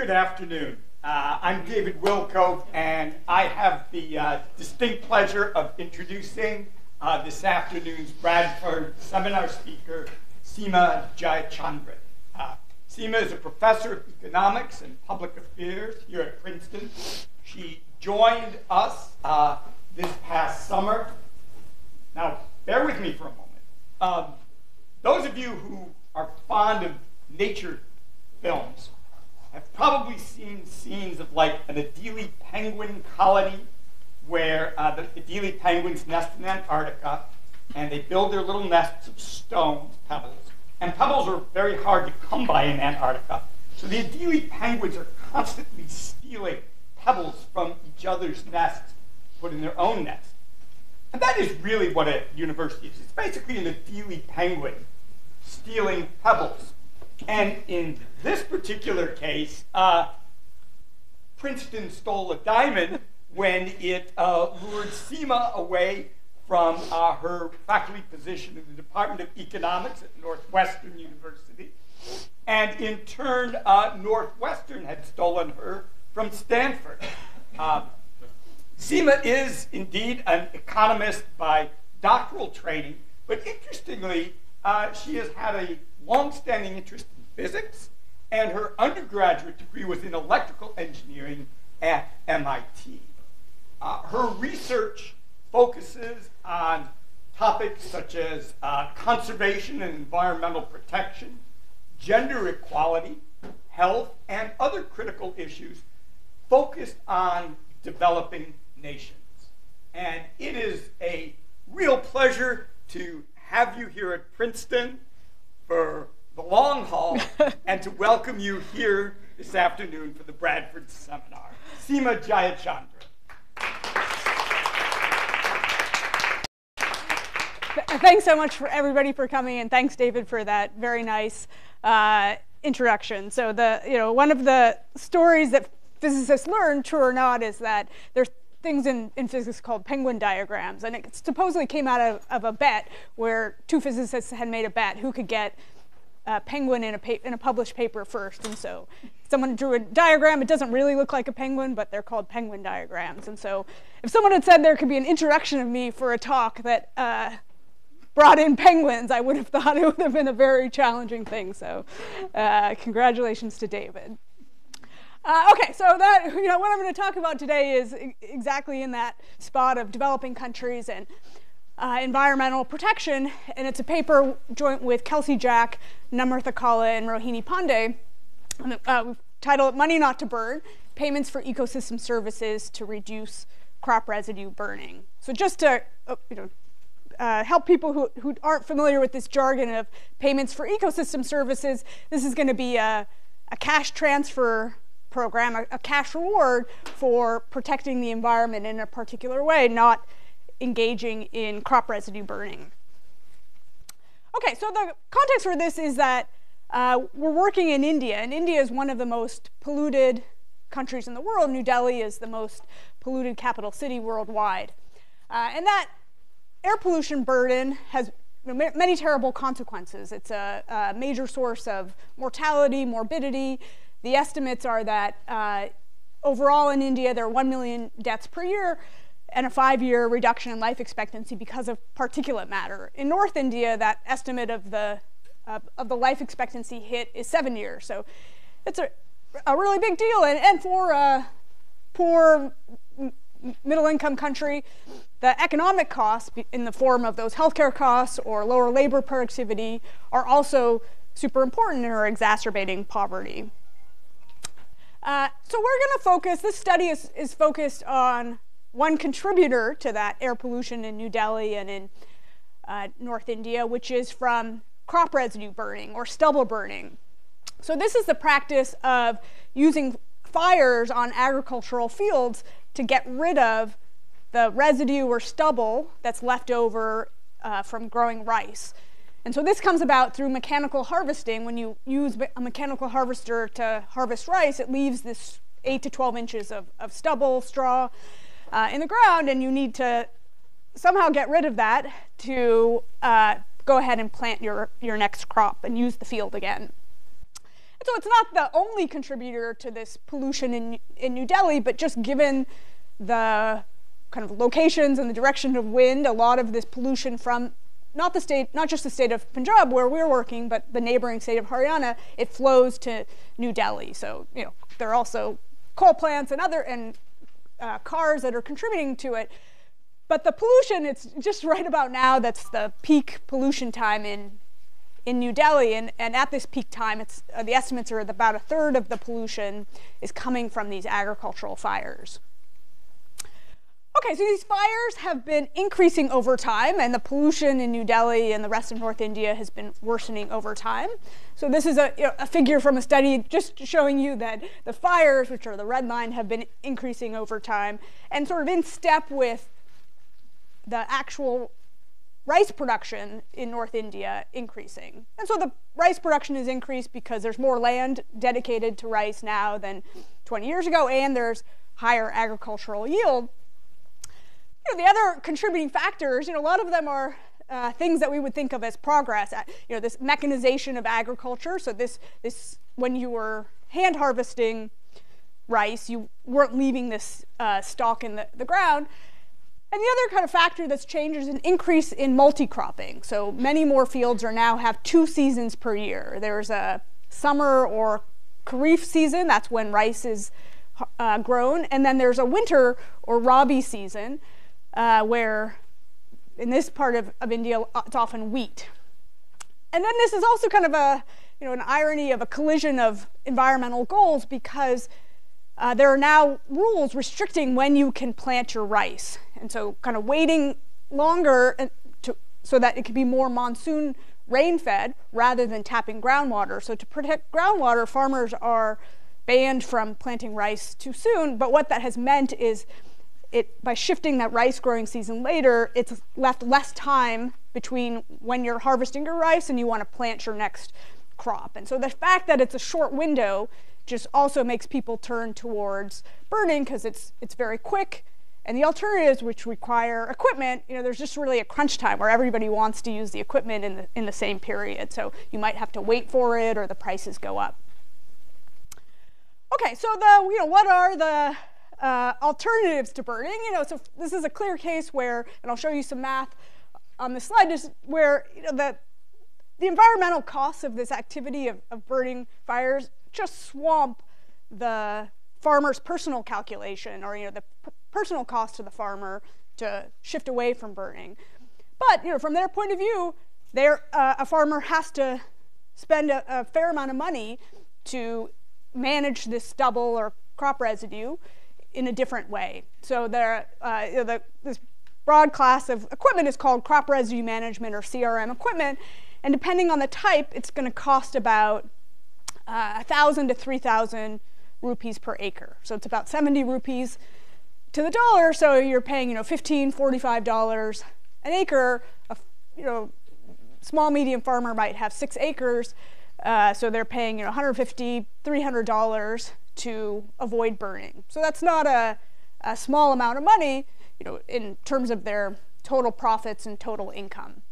Good afternoon. I'm David Wilco, and I have the distinct pleasure of introducing this afternoon's Bradford seminar speaker, Seema Jayachandran. Seema is a professor of economics and public affairs here at Princeton. She joined us this past summer. Now, bear with me for a moment. Those of you who are fond of nature films have probably seen scenes of like an Adelie penguin colony where the Adelie penguins nest in Antarctica, and they build their little nests of stones, pebbles. And pebbles are very hard to come by in Antarctica. So the Adelie penguins are constantly stealing pebbles from each other's nests, put in their own nest. And that is really what a university is. It's basically an Adelie penguin stealing pebbles. And in this particular case, Princeton stole a diamond when it lured Seema away from her faculty position in the Department of Economics at Northwestern University. And in turn, Northwestern had stolen her from Stanford. Seema is indeed an economist by doctoral training, but interestingly, she has had a long-standing interest in physics, and her undergraduate degree was in electrical engineering at MIT. Her research focuses on topics such as conservation and environmental protection, gender equality, health, and other critical issues focused on developing nations. And it is a real pleasure to have you here at Princeton for the long haul and to welcome you here this afternoon for the Bradford seminar. Seema Jayachandran. Thanks so much for everybody for coming, and thanks, David, for that very nice introduction. So one of the stories that physicists learn, true or not, is that there's things in physics called penguin diagrams, and it supposedly came out of a bet where two physicists had made a bet who could get a penguin in a published paper first. And so someone drew a diagram. It doesn't really look like a penguin, but they're called penguin diagrams. And so if someone had said there could be an introduction of me for a talk that brought in penguins, I would have thought it would have been a very challenging thing. So congratulations to David. Okay, so that what I'm going to talk about today is exactly in that spot of developing countries and environmental protection, and it's a paper joint with Kelsey Jack, Namratha Kala, and Rohini Pandey. We've titled it "Money Not to Burn: Payments for Ecosystem Services to Reduce Crop Residue Burning." So just to help people who aren't familiar with this jargon of payments for ecosystem services, this is going to be a cash transfer program, a cash reward for protecting the environment in a particular way, not engaging in crop residue burning. Okay, so the context for this is that we're working in India, and India is one of the most polluted countries in the world. New Delhi is the most polluted capital city worldwide. And that air pollution burden has many terrible consequences. It's a major source of mortality, morbidity. The estimates are that overall in India, there are 1 million deaths per year and a 5-year reduction in life expectancy because of particulate matter. In North India, that estimate of the life expectancy hit is 7 years. So it's a really big deal. And for a poor middle-income country, the economic costs in the form of those healthcare costs or lower labor productivity are also super important and are exacerbating poverty. So we're going to focus, this study is focused on one contributor to that air pollution in New Delhi and in North India, which is from crop residue burning or stubble burning. So this is the practice of using fires on agricultural fields to get rid of the residue or stubble that's left over from growing rice. And so this comes about through mechanical harvesting. When you use a mechanical harvester to harvest rice, it leaves this 8 to 12 inches of stubble, straw in the ground, and you need to somehow get rid of that to go ahead and plant your next crop and use the field again. so it's not the only contributor to this pollution in New Delhi, but just given the kind of locations and the direction of wind, a lot of this pollution from not just the state of Punjab where we're working, but the neighboring state of Haryana, it flows to New Delhi. So, there are also coal plants and cars that are contributing to it. But the pollution, it's just right about now, that's the peak pollution time in New Delhi. And at this peak time, the estimates are that about a third of the pollution is coming from these agricultural fires. Okay, so these fires have been increasing over time, and the pollution in New Delhi and the rest of North India has been worsening over time. So this is a figure from a study just showing you that the fires, which are the red line, have been increasing over time, and sort of in step with the actual rice production in North India increasing. And so the rice production is increased because there's more land dedicated to rice now than 20 years ago, and there's higher agricultural yield. The other contributing factors, a lot of them are things that we would think of as progress. This mechanization of agriculture. So this when you were hand harvesting rice, you weren't leaving this stalk in the ground. And the other kind of factor that's changed is an increase in multi-cropping. So many more fields now have 2 seasons per year. There's a summer or kharif season, that's when rice is grown, and then there's a winter or rabi season, where in this part of India it's often wheat. And then this is also kind of an irony of a collision of environmental goals, because there are now rules restricting when you can plant your rice. And so kind of waiting longer so that it can be more monsoon rain-fed rather than tapping groundwater. So to protect groundwater, farmers are banned from planting rice too soon, but what that has meant is by shifting that rice growing season later, it's left less time between when you're harvesting your rice and you want to plant your next crop. And so the fact that it's a short window just also makes people turn towards burning, because it's very quick. And the alternatives, which require equipment, there's just really a crunch time where everybody wants to use the equipment in the same period. So you might have to wait for it, or the prices go up. Okay, so what are the alternatives to burning? So this is a clear case where, and I'll show you some math on this slide, is where the environmental costs of this activity of burning fires just swamp the farmer's personal calculation, or the personal cost to the farmer to shift away from burning. But from their point of view, a farmer has to spend a fair amount of money to manage this stubble or crop residue in a different way. So this broad class of equipment is called crop residue management, or CRM equipment, and depending on the type, it's going to cost about 1,000 to 3,000 rupees per acre. So it's about 70 rupees to the dollar. So you're paying $15, $45 an acre. Small medium farmer might have 6 acres, so they're paying $150, $300 to avoid burning. So that's not a small amount of money, in terms of their total profits and total income.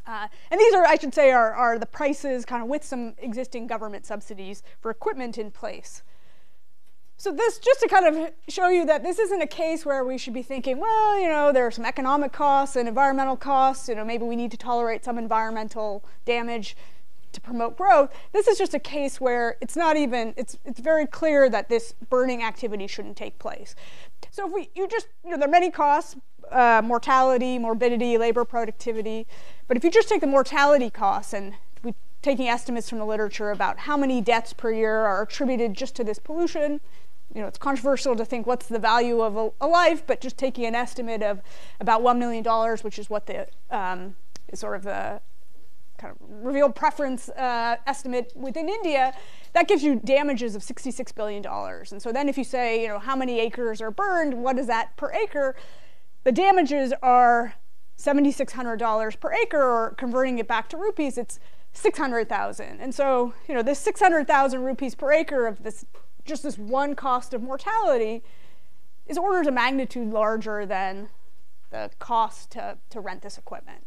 And these are, I should say, are the prices kind of with some existing government subsidies for equipment in place. So this, just to kind of show you that this isn't a case where we should be thinking, well, there are some economic costs and environmental costs, maybe we need to tolerate some environmental damage to promote growth. This is just a case where it's very clear that this burning activity shouldn't take place. So if there are many costs, mortality, morbidity, labor productivity, but if you just take the mortality costs, and we're taking estimates from the literature about how many deaths per year are attributed just to this pollution, it's controversial to think what's the value of a life, but just taking an estimate of about $1 million, which is what is sort of the kind of revealed preference estimate within India, that gives you damages of $66 billion. And so then if you say, how many acres are burned, what is that per acre? The damages are $7,600 per acre, or converting it back to rupees, it's 600,000. And so, this 600,000 rupees per acre of this one cost of mortality is orders of magnitude larger than the cost to rent this equipment.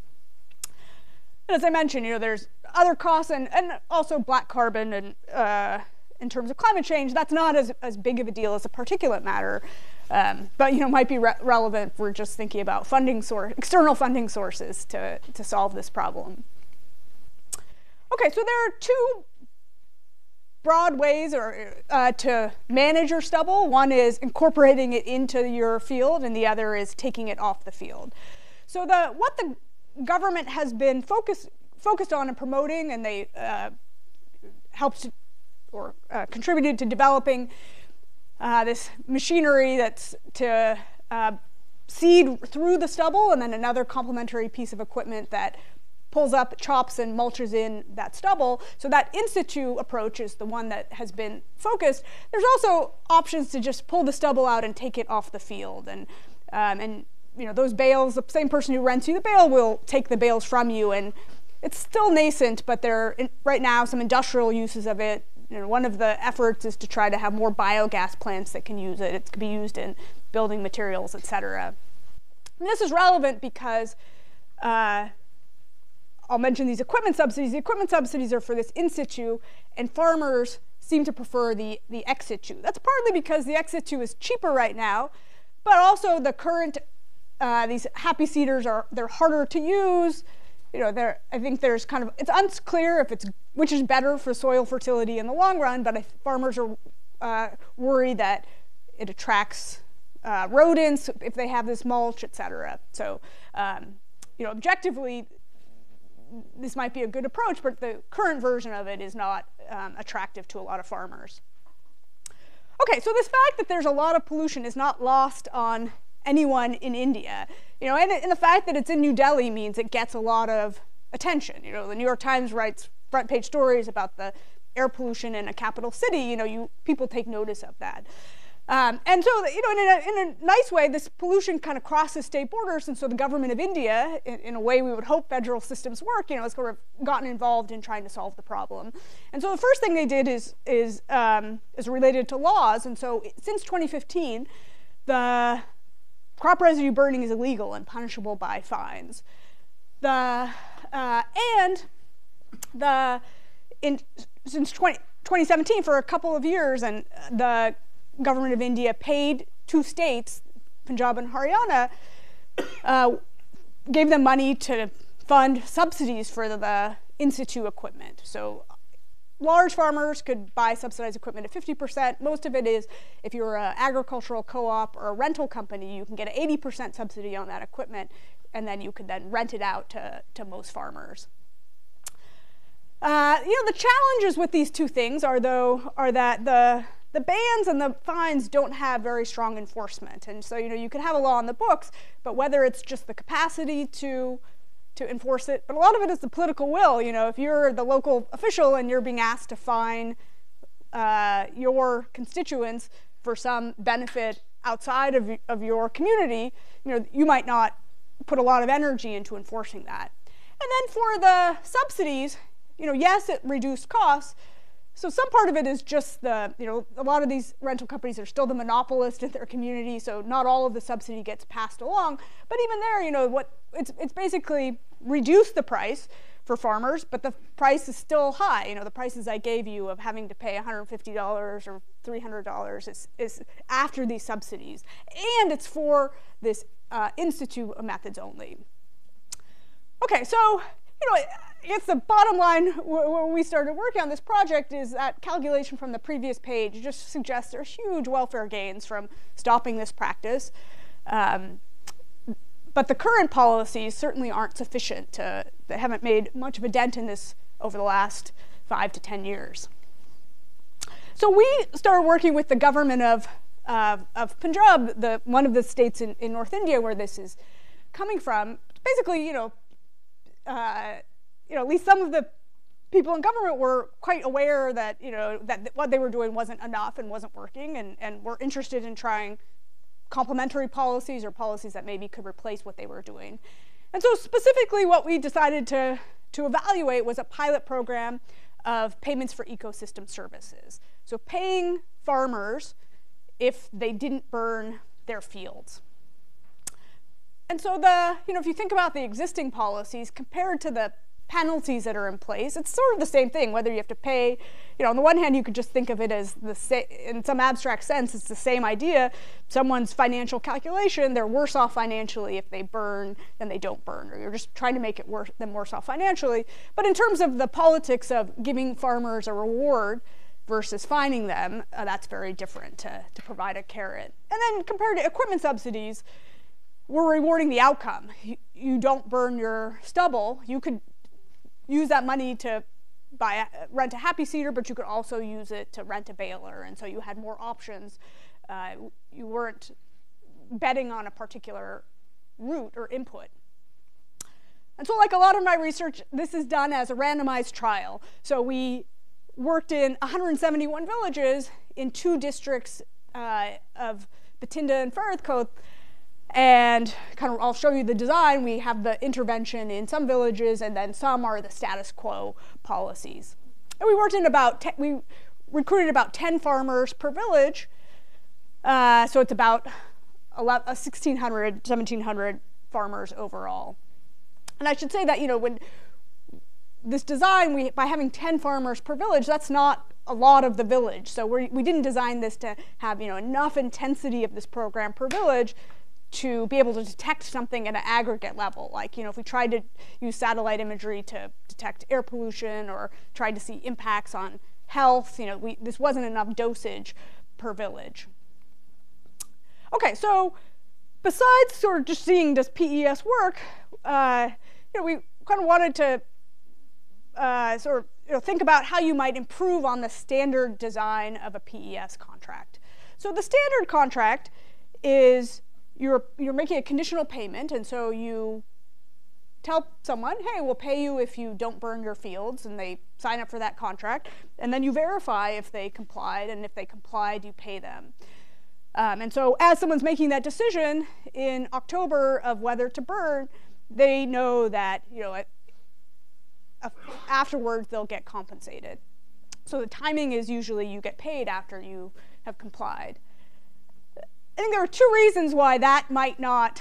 And as I mentioned, there's other costs and also black carbon and in terms of climate change, that's not as big of a deal as a particulate matter, but might be relevant if we're just thinking about external funding sources to solve this problem. Okay, so there are two broad ways to manage your stubble. One is incorporating it into your field, and the other is taking it off the field. So what the government has been focused on and promoting, and they helped or contributed to developing this machinery that's to seed through the stubble, and then another complementary piece of equipment that pulls up, chops, and mulches in that stubble. So that in situ approach is the one that has been focused. There's also options to just pull the stubble out and take it off the field. And those bales, the same person who rents you the bale will take the bales from you. And it's still nascent, but there are right now some industrial uses of it. One of the efforts is to try to have more biogas plants that can use it. It can be used in building materials, etc. And this is relevant because I'll mention these equipment subsidies. The equipment subsidies are for this in situ, and farmers seem to prefer the ex situ. That's partly because the ex situ is cheaper right now, but also the current, these happy seeders they're harder to use. I think there's it's unclear if which is better for soil fertility in the long run, but farmers are worried that it attracts rodents if they have this mulch, etc. So, objectively, this might be a good approach, but the current version of it is not attractive to a lot of farmers. Okay, so this fact that there's a lot of pollution is not lost on anyone in India. And the fact that it's in New Delhi means it gets a lot of attention. The New York Times writes front page stories about the air pollution in a capital city. People take notice of that. And so, in a nice way, this pollution kind of crosses state borders, and so the government of India, in a way we would hope federal systems work, has sort of gotten involved in trying to solve the problem. And so the first thing they did is related to laws, and so since 2015, the crop residue burning is illegal and punishable by fines. Since 2017, for a couple of years, and the government of India paid two states, Punjab and Haryana, gave them money to fund subsidies for the in situ equipment. So large farmers could buy subsidized equipment at 50%. Most of it is, if you're an agricultural co-op or a rental company, you can get an 80% subsidy on that equipment, and then you could then rent it out to most farmers. The challenges with these two things are that the bans and the fines don't have very strong enforcement. And so, you could have a law on the books, but whether it's just the capacity to enforce it, but a lot of it is the political will. If you're the local official and you're being asked to fine your constituents for some benefit outside of your community, you might not put a lot of energy into enforcing that. And then for the subsidies, yes, it reduced costs. So some part of it is just a lot of these rental companies are still the monopolist in their community, so not all of the subsidy gets passed along. But even there, it's basically reduced the price for farmers, but the price is still high. The prices I gave you of having to pay $150 or $300 is after these subsidies, and it's for this in situ methods only. Okay, so I guess the bottom line when we started working on this project is that calculation from the previous page just suggests there are huge welfare gains from stopping this practice. But the current policies certainly aren't sufficient they haven't made much of a dent in this over the last 5 to 10 years. So we started working with the government of Punjab, one of the states in North India where this is coming from. Basically, at least some of the people in government were quite aware that, that what they were doing wasn't enough and wasn't working, and were interested in trying complementary policies or policies that maybe could replace what they were doing. And so specifically what we decided to evaluate was a pilot program of payments for ecosystem services. So paying farmers if they didn't burn their fields. And so if you think about the existing policies compared to the penalties that are in place. It's sort of the same thing, whether you have to pay, on the one hand, you could just think of it as in some abstract sense, it's the same idea. Someone's financial calculation, they're worse off financially if they burn than they don't burn, or you're just trying to make it them worse off financially. But in terms of the politics of giving farmers a reward versus fining them, that's very different to provide a carrot. And then compared to equipment subsidies, we're rewarding the outcome. You don't burn your stubble. You could use that money to rent a happy seeder, but you could also use it to rent a baler, and so you had more options. You weren't betting on a particular route or input. And so like a lot of my research, this is done as a randomized trial. So we worked in 171 villages in 2 districts of Bathinda and Faridkoth. And I'll show you the design. We have the intervention in some villages, and then some are the status quo policies. And we worked in we recruited about 10 farmers per village. So it's about 1,600, 1,700 farmers overall. And I should say that, when this design, by having 10 farmers per village, that's not a lot of the village. So we didn't design this to have, enough intensity of this program per village to be able to detect something at an aggregate level. Like, if we tried to use satellite imagery to detect air pollution or tried to see impacts on health, this wasn't enough dosage per village. Okay, so besides sort of just seeing does PES work, we kind of wanted to think about how you might improve on the standard design of a PES contract. So the standard contract is you're making a conditional payment, and so you tell someone, hey, we'll pay you if you don't burn your fields, and they sign up for that contract, and then you verify if they complied, and if they complied, you pay them. And so as someone's making that decision in October of whether to burn, they know that afterwards they'll get compensated. So the timing is usually you get paid after you have complied. I think there are 2 reasons why that might not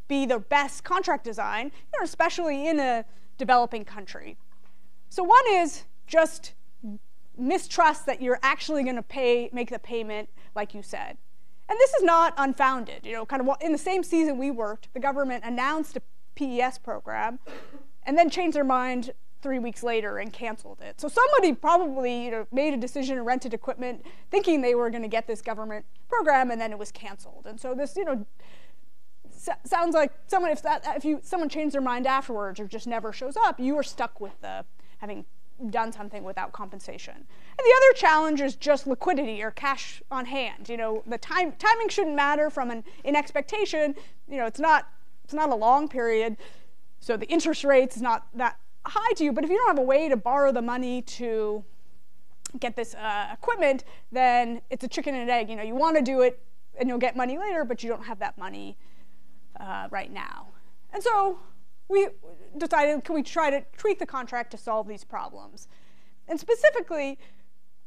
be the best contract design, especially in a developing country. So one is just mistrust that you're actually going to make the payment like you said. And this is not unfounded. In the same season we worked, the government announced a PES program and then changed their mind 3 weeks later and canceled it. So somebody probably made a decision and rented equipment thinking they were going to get this government program, and then it was canceled. And so this sounds like someone changed their mind afterwards or just never shows up, you are stuck with having done something without compensation. And the other challenge is just liquidity or cash on hand. The timing shouldn't matter from in expectation. It's not a long period, so the interest rate's not that high to you, but if you don't have a way to borrow the money to get this equipment, then it's a chicken and egg. You want to do it and you'll get money later, but you don't have that money right now. And so we decided, can we try to tweak the contract to solve these problems? And specifically,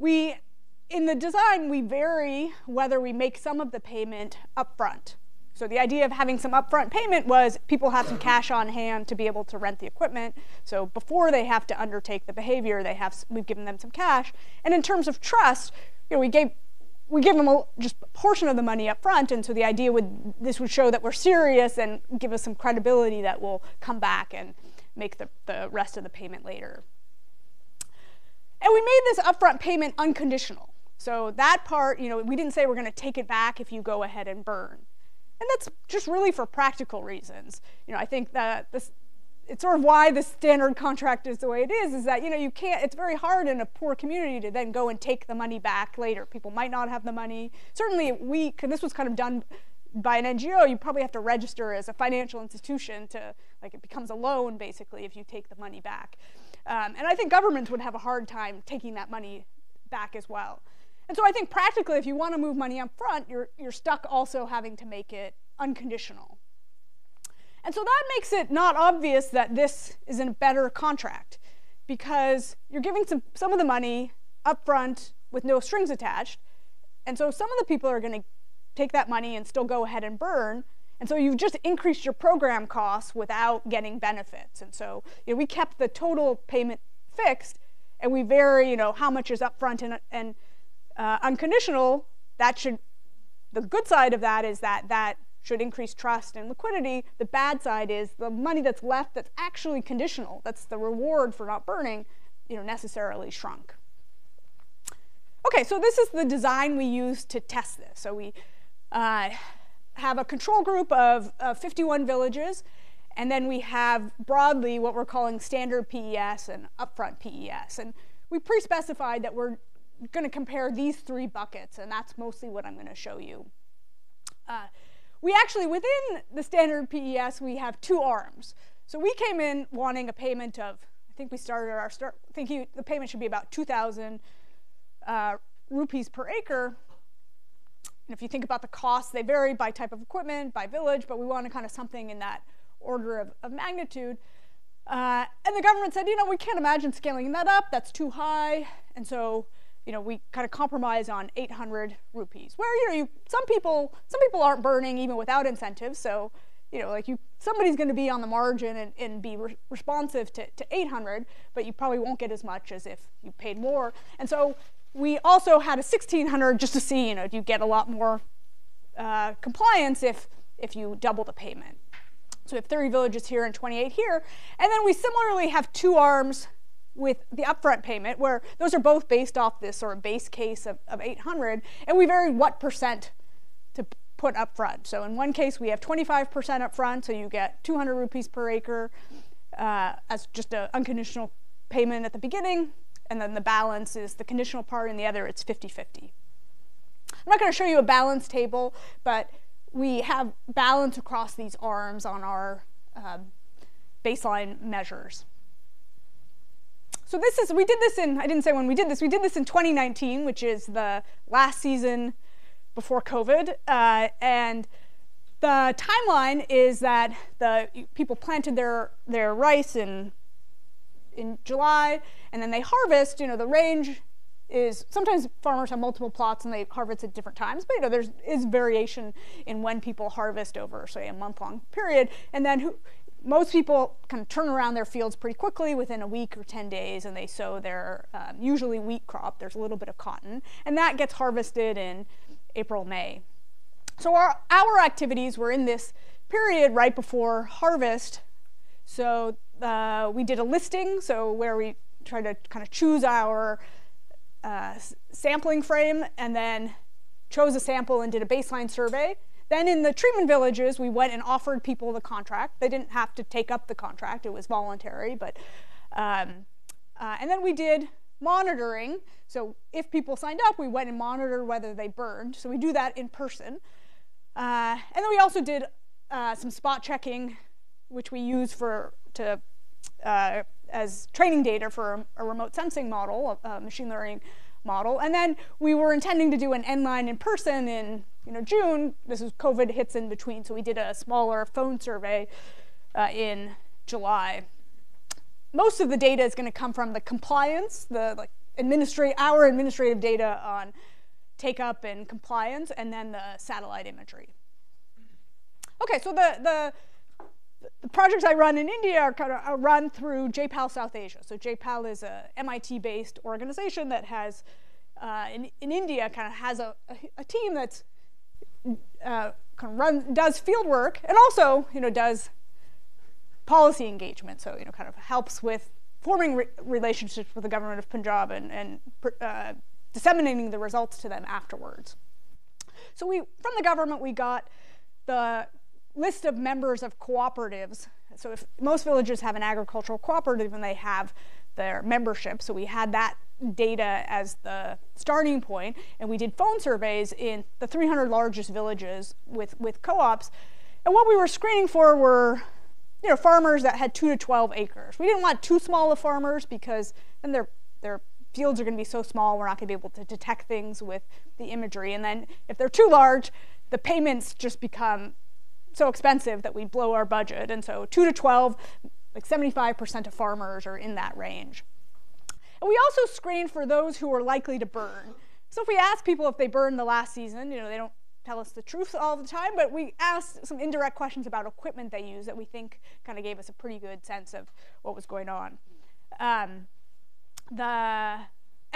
in the design, we vary whether we make some of the payment upfront. So the idea of having some upfront payment was people have some cash on hand to be able to rent the equipment. So before they have to undertake the behavior, we've given them some cash. And in terms of trust, we give them just a portion of the money up front, and so the idea this would show that we're serious and give us some credibility that we'll come back and make the rest of the payment later. And we made this upfront payment unconditional. So that part, we didn't say we're going to take it back if you go ahead and burn. And that's just really for practical reasons. I think that it's sort of why the standard contract is the way it is that, it's very hard in a poor community to then go and take the money back later. People might not have the money. Certainly this was kind of done by an NGO, you probably have to register as a financial institution to, it becomes a loan basically if you take the money back. And I think governments would have a hard time taking that money back as well. And so I think practically, if you want to move money up front, you're stuck also having to make it unconditional. And so that makes it not obvious that this is a better contract, because you're giving some of the money up front with no strings attached. And so some of the people are going to take that money and still go ahead and burn. And so you've just increased your program costs without getting benefits. And so we kept the total payment fixed, and we vary how much is upfront and unconditional. The good side of that is that should increase trust and liquidity. The bad side is the money that's left that's actually conditional, that's the reward for not burning, necessarily shrunk. Okay, so this is the design we use to test this. So we have a control group of 51 villages, and then we have broadly what we're calling standard PES and upfront PES. And we pre-specified that we're going to compare these three buckets, and that's mostly what I'm going to show you. We actually, within the standard PES, we have two arms. So we came in wanting a payment of, I think we started thinking the payment should be about 2,000 rupees per acre. And if you think about the costs, they vary by type of equipment, by village, but we wanted kind of something in that order of magnitude. And the government said, we can't imagine scaling that up. That's too high. And so, we kind of compromise on 800 rupees, where some people aren't burning even without incentives. So, somebody's going to be on the margin and be responsive to 800, but you probably won't get as much as if you paid more. And so we also had a 1,600 just to see, do you get a lot more compliance if you double the payment. So we have 30 villages here and 28 here. And then we similarly have two arms with the upfront payment, where those are both based off this sort of base case of 800, and we vary what percent to put upfront. So in one case, we have 25% upfront, so you get 200 rupees per acre as just an unconditional payment at the beginning, and then the balance is the conditional part, and the other it's 50-50. I'm not going to show you a balance table, but we have balance across these arms on our baseline measures. So we did this in, I didn't say when we did this in 2019, which is the last season before COVID. And the timeline is that the people planted their rice in July, and then they harvest. The range is, sometimes farmers have multiple plots and they harvest at different times, but there is variation in when people harvest over, say, a month-long period. And then most people kind of turn around their fields pretty quickly within a week or 10 days, and they sow their usually wheat crop. There's a little bit of cotton, and that gets harvested in April, May. So our activities were in this period right before harvest. So we did a listing, so where we tried to kind of choose our sampling frame, and then chose a sample and did a baseline survey. Then in the treatment villages, we went and offered people the contract. They didn't have to take up the contract. It was voluntary. But and then we did monitoring. So if people signed up, we went and monitored whether they burned. So we do that in person. And then we also did some spot checking, which we use as training data for a remote sensing model, a machine learning model. And then we were intending to do an N9 in person in June. This is COVID hits in between, so we did a smaller phone survey in July. Most of the data is going to come from the compliance, our administrative data on take up and compliance, and then the satellite imagery. Okay, so the projects I run in India are kind of run through JPAL South Asia. So JPAL is a MIT-based organization that has, in India, kind of has a team that's does field work, and also does policy engagement. So kind of helps with forming relationships with the government of Punjab and disseminating the results to them afterwards. So from the government we got the list of members of cooperatives. So if most villages have an agricultural cooperative and they have their membership, so we had that data as the starting point, and we did phone surveys in the 300 largest villages with co-ops. And what we were screening for were farmers that had 2 to 12 acres. We didn't want too small of farmers because then their fields are going to be so small we're not going to be able to detect things with the imagery. And then if they're too large, the payments just become so expensive that we blow our budget. And so 2 to 12, like 75% of farmers are in that range. And we also screen for those who are likely to burn. So if we ask people if they burned the last season, they don't tell us the truth all the time, but we asked some indirect questions about equipment they use that we think kind of gave us a pretty good sense of what was going on. And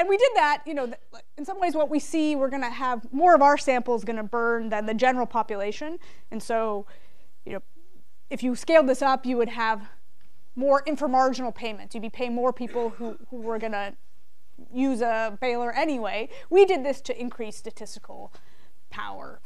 we did that, in some ways what we see, we're going to have more of our samples going to burn than the general population. And so, if you scaled this up, you would have more inframarginal payments. You'd be paying more people who were going to use a baler anyway. We did this to increase statistical power.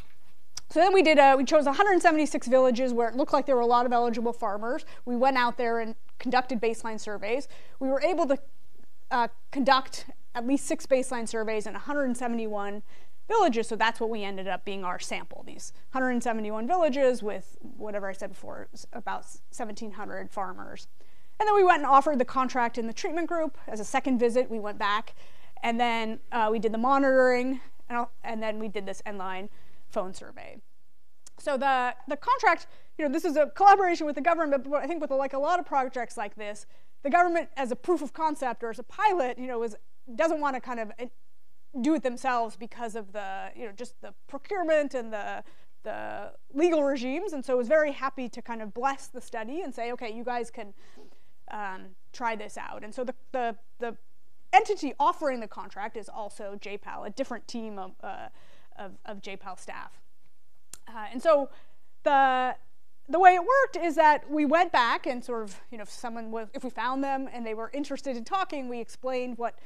So then we chose 176 villages where it looked like there were a lot of eligible farmers. We went out there and conducted baseline surveys. We were able to conduct at least 6 baseline surveys in 171 villages, so that's what we ended up being our sample, these 171 villages with whatever I said before, it was about 1,700 farmers. And then we went and offered the contract in the treatment group. As a second visit, we went back, and then we did the monitoring, and then we did this end-line phone survey. So the contract, this is a collaboration with the government, but I think with a lot of projects like this, the government as a proof of concept or as a pilot, doesn't want to kind of do it themselves because of the, just the procurement and the legal regimes, and so was very happy to kind of bless the study and say, okay, you guys can try this out. And so the entity offering the contract is also JPAL, a different team of JPAL staff. And so the way it worked is that we went back and sort of, if we found them and they were interested in talking, we explained what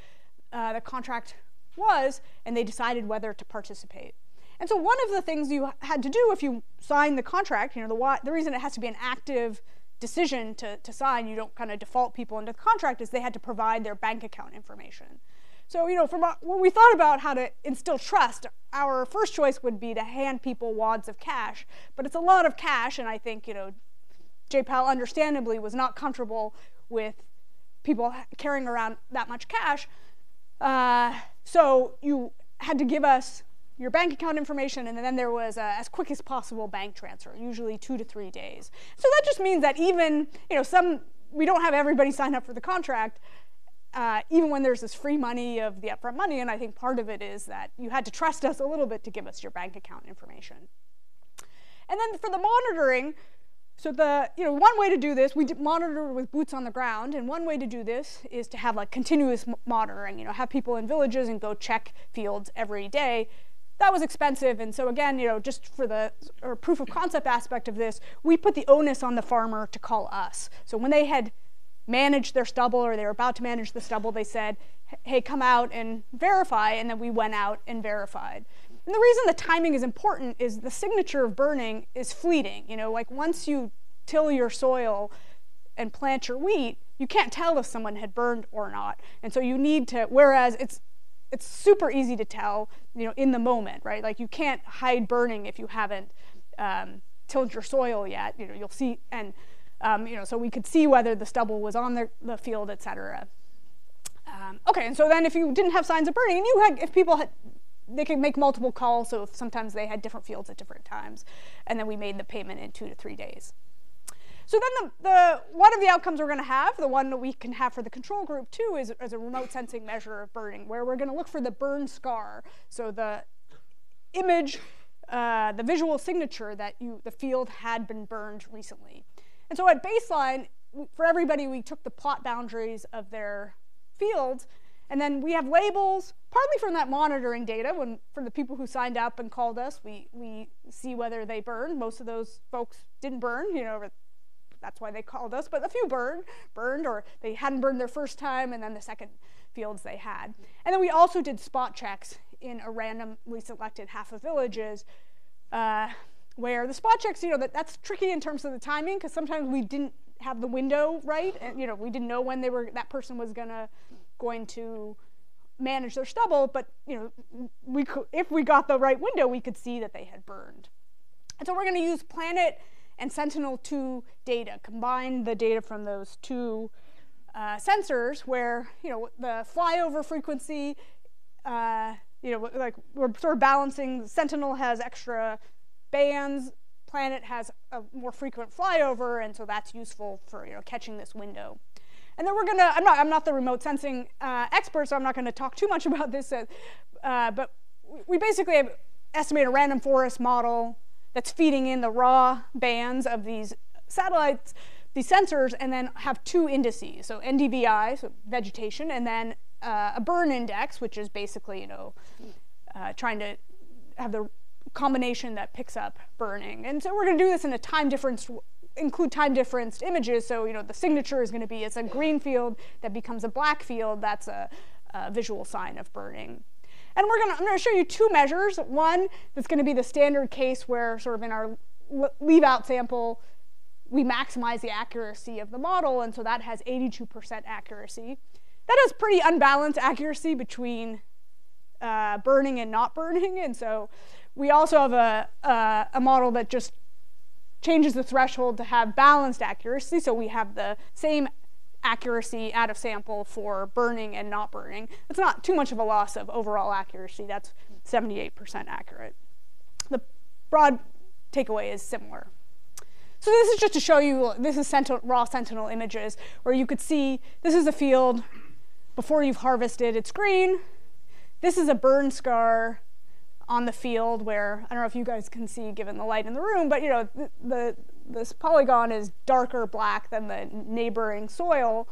the contract was, and they decided whether to participate. And so one of the things you had to do if you sign the contract, the reason it has to be an active decision to sign, you don't kind of default people into the contract, is they had to provide their bank account information. So, when we thought about how to instill trust, our first choice would be to hand people wads of cash, but it's a lot of cash, and I think, JPAL understandably was not comfortable with people carrying around that much cash. So you had to give us your bank account information, and then there was as quick as possible bank transfer, usually 2 to 3 days. So that just means that even, we don't have everybody sign up for the contract, even when there's this free money of the upfront money, and I think part of it is that you had to trust us a little bit to give us your bank account information. And then for the monitoring, so one way to do this, we monitor with boots on the ground, and one way to do this is to have continuous monitoring, have people in villages and go check fields every day. That was expensive, and so again, just for the proof of concept aspect of this, we put the onus on the farmer to call us. So when they had managed their stubble, or they were about to manage the stubble, they said, hey, come out and verify, and then we went out and verified. And the reason the timing is important is the signature of burning is fleeting. Once you till your soil and plant your wheat, you can't tell if someone had burned or not. And so you need to, whereas it's super easy to tell, in the moment, right? You can't hide burning if you haven't tilled your soil yet. You'll see, and so we could see whether the stubble was on the field, et cetera. Okay, and so then if you didn't have signs of burning, and if people had, they could make multiple calls, so if sometimes they had different fields at different times, and then we made the payment in 2 to 3 days. So then one of the outcomes we're going to have, the one that we can have for the control group too, is as a remote sensing measure of burning, where we're going to look for the burn scar. So the image, the visual signature that the field had been burned recently. And so at baseline, for everybody, we took the plot boundaries of their fields, and then we have labels, partly from that monitoring data, for the people who signed up and called us, we see whether they burned. Most of those folks didn't burn, that's why they called us, but a few burned, or they hadn't burned their first time, and then the second fields they had. And then we also did spot checks in a randomly selected half of villages, where the spot checks, that's tricky in terms of the timing, because sometimes we didn't have the window right, and we didn't know when that person was going to manage their stubble, but if we got the right window, we could see that they had burned. And so we're going to use Planet and Sentinel-2 data, combine the data from those two sensors, where the flyover frequency, we're sort of balancing. Sentinel has extra bands, Planet has a more frequent flyover, and so that's useful for catching this window. And then we're gonna, I'm not the remote sensing expert, so I'm not going to talk too much about this, but we basically have estimate a random forest model that's feeding in the raw bands of these satellites, these sensors, and then have two indices. So NDVI, so vegetation, and then a burn index, which is basically, trying to have the combination that picks up burning. And so we're going to do this in a time difference, include time differenced images. So, the signature is going to be, it's a green field that becomes a black field. That's a visual sign of burning. And I'm going to show you two measures. One that's going to be the standard case where sort of in our leave-out sample, we maximize the accuracy of the model, and so that has 82% accuracy. That has pretty unbalanced accuracy between burning and not burning, and so we also have a model that just changes the threshold to have balanced accuracy, so we have the same accuracy out of sample for burning and not burning. It's not too much of a loss of overall accuracy. That's 78% accurate. The broad takeaway is similar. So this is just to show you, this is raw Sentinel images, where you could see this is a field before you've harvested, it's green. This is a burn scar on the field where, I don't know if you guys can see given the light in the room, but this polygon is darker black than the neighboring soil.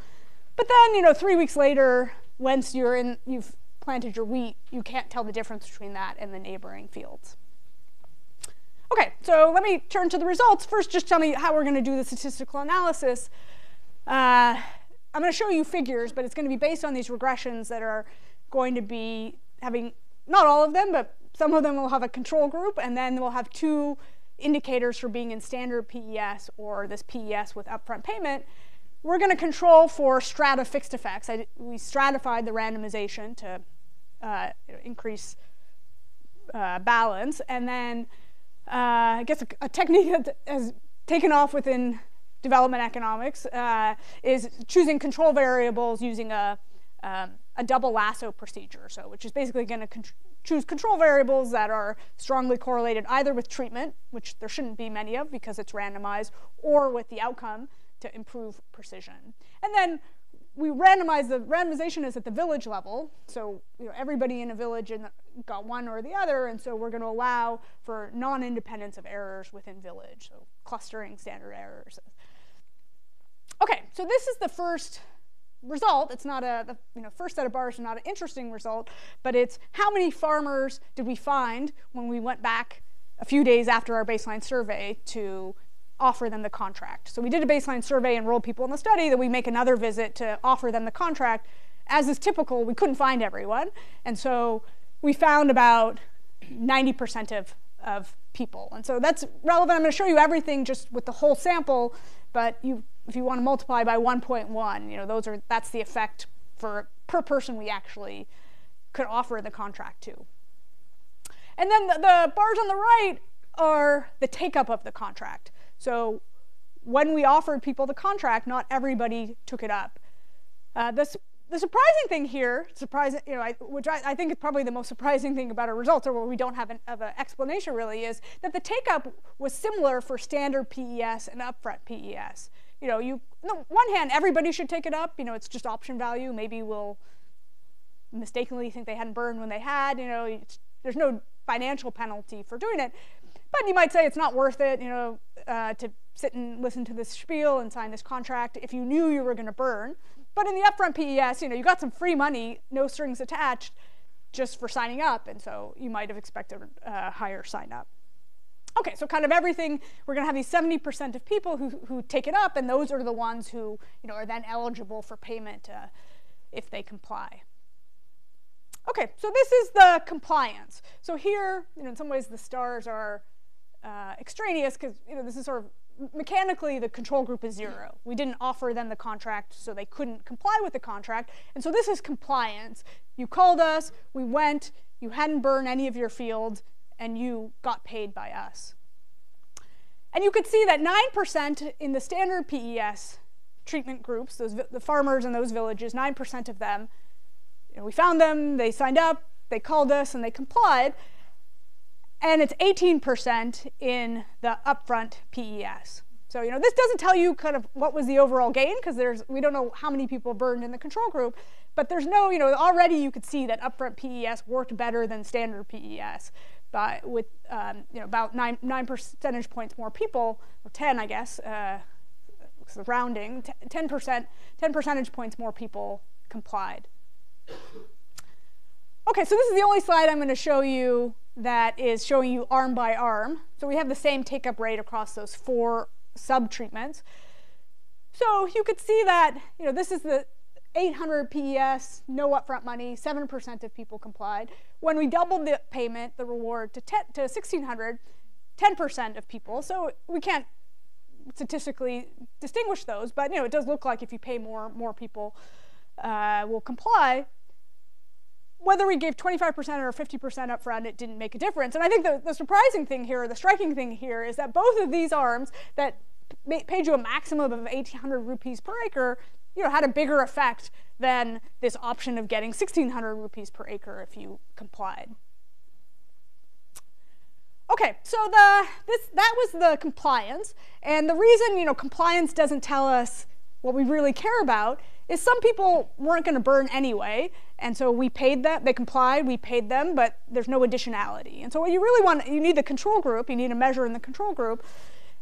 But then, 3 weeks later, once you've planted your wheat, you can't tell the difference between that and the neighboring fields. Okay, so let me turn to the results. First, just tell me how we're going to do the statistical analysis. I'm going to show you figures, but it's going to be based on these regressions that are going to be having, not all of them, but some of them will have a control group, and then we'll have two indicators for being in standard PES or this PES with upfront payment. We're going to control for strata fixed effects. We stratified the randomization to increase balance, and then I guess a technique that has taken off within development economics is choosing control variables using a double lasso procedure, which is basically going to choose control variables that are strongly correlated either with treatment, which there shouldn't be many of because it's randomized, or with the outcome to improve precision. And then we randomize, the randomization is at the village level, so everybody in a village got one or the other, and so we're going to allow for non-independence of errors within village, so clustering standard errors. Okay, so this is the first result. It's not the first set of bars is not an interesting result, but it's how many farmers did we find when we went back a few days after our baseline survey to offer them the contract. So we did a baseline survey, enrolled people in the study, then we make another visit to offer them the contract. As is typical, we couldn't find everyone, and so we found about 90% of people. And so that's relevant. I'm going to show you everything just with the whole sample, but if you want to multiply by 1.1, that's the effect per person we actually could offer the contract to. And then the bars on the right are the take-up of the contract. So when we offered people the contract, not everybody took it up. The surprising thing here, which I think is probably the most surprising thing about our results, or where we don't have an explanation really, is that the take-up was similar for standard PES and upfront PES. On the one hand, everybody should take it up. It's just option value. Maybe we'll mistakenly think they hadn't burned when they had. There's no financial penalty for doing it. But you might say it's not worth it, to sit and listen to this spiel and sign this contract if you knew you were going to burn. But in the upfront PES, you got some free money, no strings attached, just for signing up, and so you might have expected a higher sign up. Okay, so kind of everything, we're going to have these 70% of people who take it up, and those are the ones who are then eligible for payment if they comply. Okay, so this is the compliance. So here, in some ways the stars are extraneous because this is sort of mechanically the control group is 0. We didn't offer them the contract, so they couldn't comply with the contract, and so this is compliance. You called us, we went, you hadn't burned any of your fields, and you got paid by us. And you could see that 9% in the standard PES treatment groups, the farmers in those villages, 9% of them, we found them, they signed up, they called us, and they complied. And it's 18% in the upfront PES. So this doesn't tell you kind of what was the overall gain, because we don't know how many people burned in the control group, but there's no, already you could see that upfront PES worked better than standard PES. with about 9 percentage points more people, or 10, I guess, rounding, 10 percentage points more people complied. Okay, so this is the only slide I'm going to show you that is showing you arm by arm. So we have the same take-up rate across those 4 sub-treatments. So you could see that, this is the 800 PES, no upfront money, 7% of people complied. When we doubled the payment, the reward to 1,600, 10% of people. So we can't statistically distinguish those, but it does look like if you pay more people will comply. Whether we gave 25% or 50% upfront, it didn't make a difference. And I think the surprising thing here, the striking thing here, is that both of these arms that paid you a maximum of 1,800 rupees per acre, had a bigger effect than this option of getting 1,600 rupees per acre if you complied. Okay, so that was the compliance, and the reason compliance doesn't tell us what we really care about is some people weren't going to burn anyway, and so we paid them. They complied, we paid them, but there's no additionality. And so what you really want, you need the control group. You need a measure in the control group,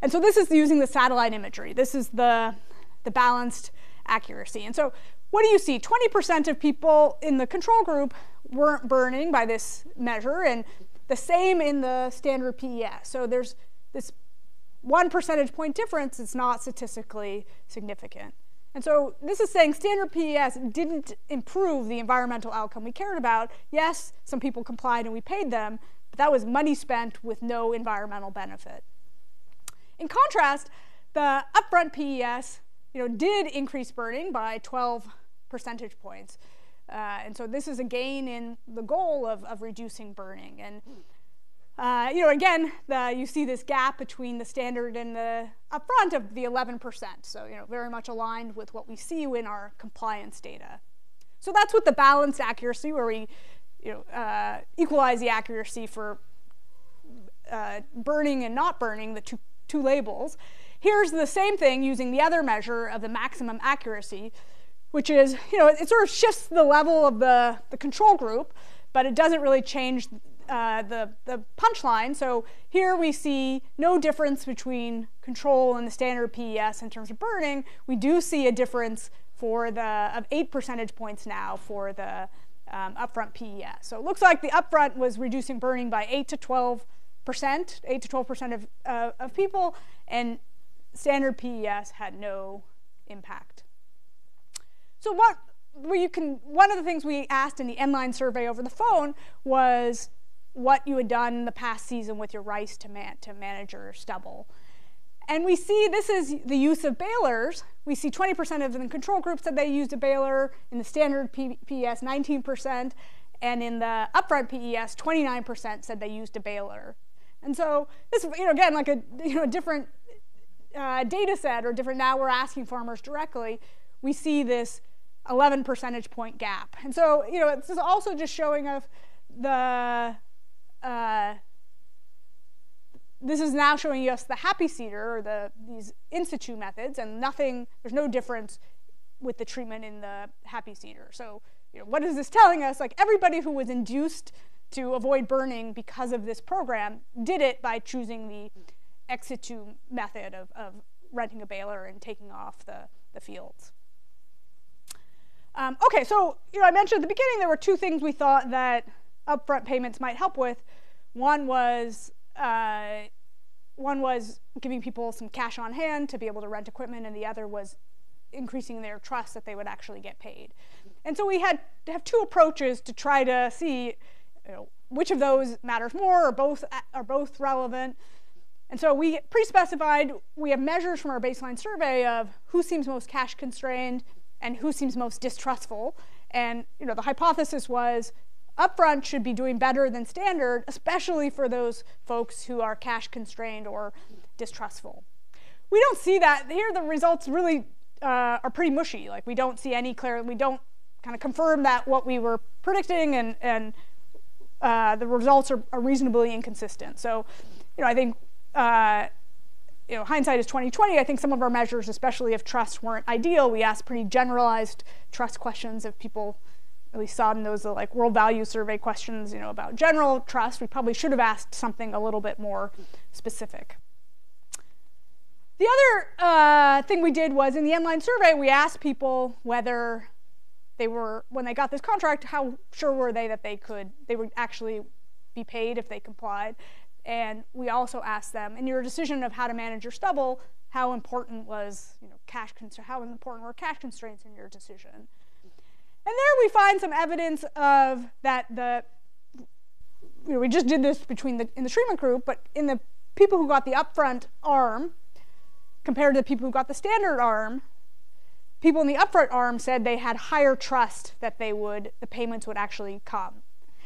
and so this is using the satellite imagery. This is the balanced accuracy. And so what do you see? 20% of people in the control group weren't burning by this measure, and the same in the standard PES. So there's this 1 percentage point difference. It's not statistically significant. And so this is saying standard PES didn't improve the environmental outcome we cared about. Yes, some people complied and we paid them, but that was money spent with no environmental benefit. In contrast, the upfront PES did increase burning by 12 percentage points. And so this is a gain in the goal of reducing burning. And again, you see this gap between the standard and the upfront of the 11%. So very much aligned with what we see in our compliance data. So that's with the balanced accuracy, where we equalize the accuracy for burning and not burning, the two labels. Here's the same thing using the other measure of the maximum accuracy, which is, it sort of shifts the level of the control group, but it doesn't really change the punchline. So here we see no difference between control and the standard PES in terms of burning. We do see a difference of 8 percentage points now for the upfront PES. So it looks like the upfront was reducing burning by 8 to 12% of people, and standard PES had no impact. So one of the things we asked in the inline survey over the phone was what you had done in the past season with your rice to manage your stubble. And we see this is the use of balers. We see 20% of the control group said they used a baler, in the standard PES 19%, and in the upfront PES 29% said they used a baler. And so this, again, like a different data set, or different, now we're asking farmers directly, we see this 11 percentage point gap. And so, this is also just showing of this is now showing us the happy seeder, or these in situ methods, and there's no difference with the treatment in the happy seeder. So, what is this telling us? Like, everybody who was induced to avoid burning because of this program did it by choosing the ex situ method of renting a baler and taking off the fields. Okay, so I mentioned at the beginning there were 2 things we thought that upfront payments might help with. One was giving people some cash on hand to be able to rent equipment, and the other was increasing their trust that they would actually get paid. And so we had to have 2 approaches to try to see which of those matters more, or both are both relevant. And so we pre-specified, we have measures from our baseline survey of who seems most cash constrained and who seems most distrustful. And the hypothesis was upfront should be doing better than standard, especially for those folks who are cash constrained or distrustful. We don't see that. Here the results really are pretty mushy. Like, we don't see any clear, we don't kind of confirm that what we were predicting, and the results are reasonably inconsistent. So, I think hindsight is 20/20. I think some of our measures, especially of trust, weren't ideal. We asked pretty generalized trust questions of people at least saw in those like world value survey questions, about general trust. We probably should have asked something a little bit more specific. The other thing we did was in the Endline survey, we asked people whether they were, when they got this contract, how sure were they that they would actually be paid if they complied. And we also asked them, in your decision of how to manage your stubble, how important was, how important were cash constraints in your decision? And there we find some evidence of that we just did this in the treatment group, but in the people who got the upfront arm compared to the people who got the standard arm, people in the upfront arm said they had higher trust that the payments would actually come.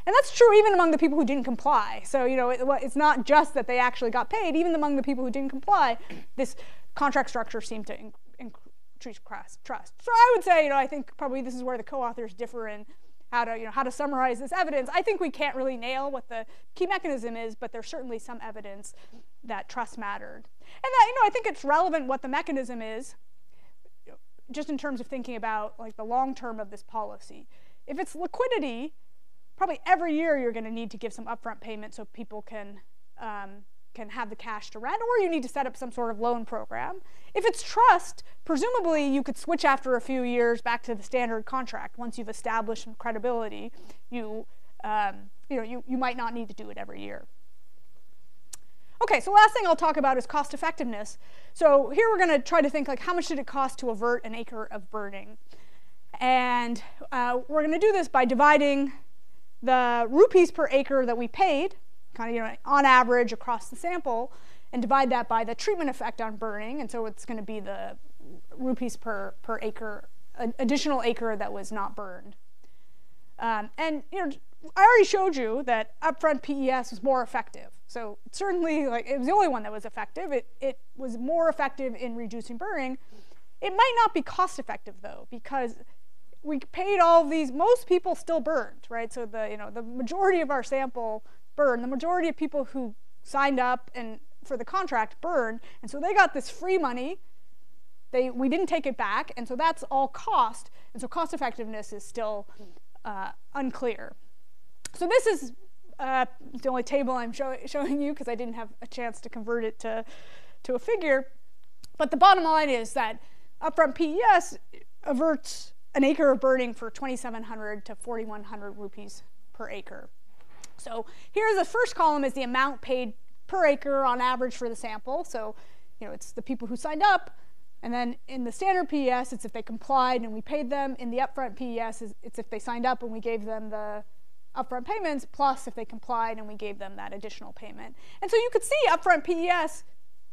And that's true even among the people who didn't comply. So, it's not just that they actually got paid. Even among the people who didn't comply, this contract structure seemed to increase trust. So I would say, I think probably this is where the co-authors differ in how to summarize this evidence. I think we can't really nail what the key mechanism is, but there's certainly some evidence that trust mattered. And that, I think it's relevant what the mechanism is, just in terms of thinking about like the long term of this policy. If it's liquidity, probably every year you're going to need to give some upfront payment so people can have the cash to rent, or you need to set up some sort of loan program. If it's trust, presumably you could switch after a few years back to the standard contract. Once you've established some credibility, you might not need to do it every year. Okay, so last thing I'll talk about is cost effectiveness. So here we're going to try to think like how much did it cost to avert an acre of burning? And we're going to do this by dividing the rupees per acre that we paid, kind of on average across the sample, and divide that by the treatment effect on burning. And so it's going to be the rupees per acre, an additional acre that was not burned. And I already showed you that upfront PES was more effective. So certainly, it was the only one that was effective. It was more effective in reducing burning. It might not be cost effective though, because we paid all of these. Most people still burned, right? So the majority of our sample burned. The majority of people who signed up and for the contract burned, and so they got this free money. We didn't take it back, and so that's all cost. And so cost effectiveness is still unclear. So this is the only table I'm showing you because I didn't have a chance to convert it to a figure. But the bottom line is that upfront PES averts an acre of burning for 2,700 to 4,100 rupees per acre. So here the first column is the amount paid per acre on average for the sample. So it's the people who signed up. And then in the standard PES, it's if they complied and we paid them. In the upfront PES, it's if they signed up and we gave them the upfront payments, plus if they complied and we gave them that additional payment. And so you could see upfront PES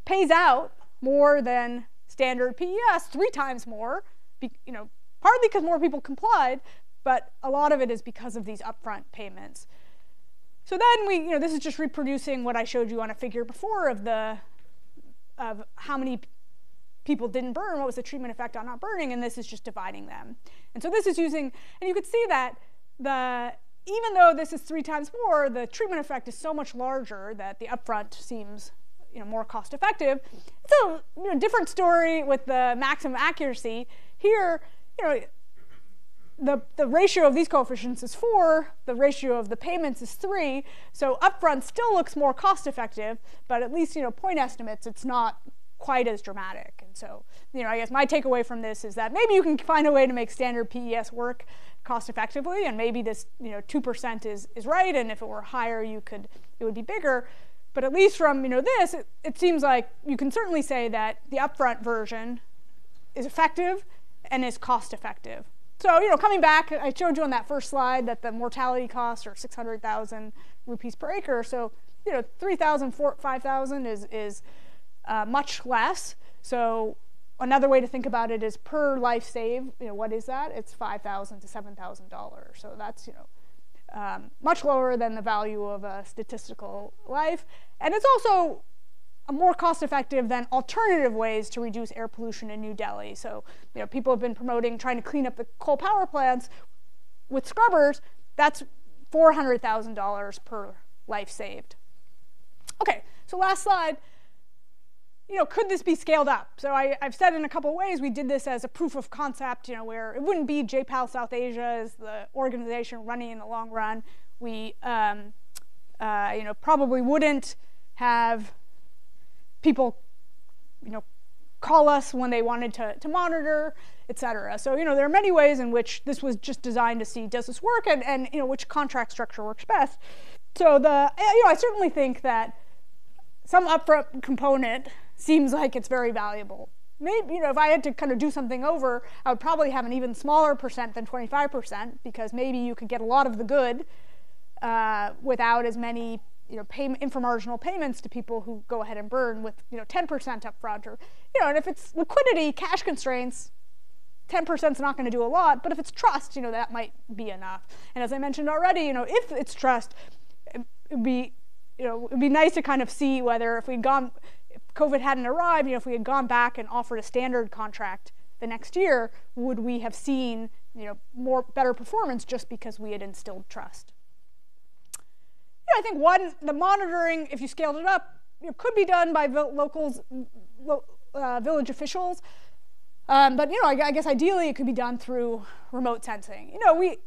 pays out more than standard PES, 3 times more, partly because more people complied, but a lot of it is because of these upfront payments. So then this is just reproducing what I showed you on a figure before of how many people didn't burn, what was the treatment effect on not burning, and this is just dividing them. And so this is using, and you could see that even though this is 3 times more, the treatment effect is so much larger that the upfront seems more cost effective. It's a different story with the maximum accuracy. Here, the ratio of these coefficients is 4, the ratio of the payments is 3, so upfront still looks more cost effective, but at least point estimates, it's not quite as dramatic. And so I guess my takeaway from this is that maybe you can find a way to make standard PES work cost effectively, and maybe this 2% is right, and if it were higher it would be bigger. But at least from this, it seems like you can certainly say that the upfront version is effective and is cost effective. So coming back, I showed you on that first slide that the mortality costs are 600,000 rupees per acre. So 3,000, 5,000 is much less. So another way to think about it is per life saved. What is that? It's $5,000 to $7,000. So that's much lower than the value of a statistical life, and it's also more cost-effective than alternative ways to reduce air pollution in New Delhi. So people have been promoting trying to clean up the coal power plants with scrubbers. That's $400,000 per life saved. Okay, so last slide. could this be scaled up? So I've said in a couple of ways we did this as a proof of concept, where it wouldn't be JPAL South Asia as the organization running in the long run. We, probably wouldn't have people, call us when they wanted to monitor, et cetera. So, there are many ways in which this was just designed to see, does this work, and which contract structure works best. So I certainly think that some upfront component seems like it's very valuable. Maybe, if I had to kind of do something over, I would probably have an even smaller percent than 25%, because maybe you could get a lot of the good without as many, inframarginal payments to people who go ahead and burn with, 10% upfront, or, and if it's liquidity, cash constraints, 10% is not going to do a lot, but if it's trust, that might be enough. And as I mentioned already, if it's trust, it'd be nice to kind of see whether if COVID hadn't arrived, if we had gone back and offered a standard contract the next year, would we have seen, better performance just because we had instilled trust? I think the monitoring, if you scaled it up, could be done by village officials. But I guess ideally it could be done through remote sensing. There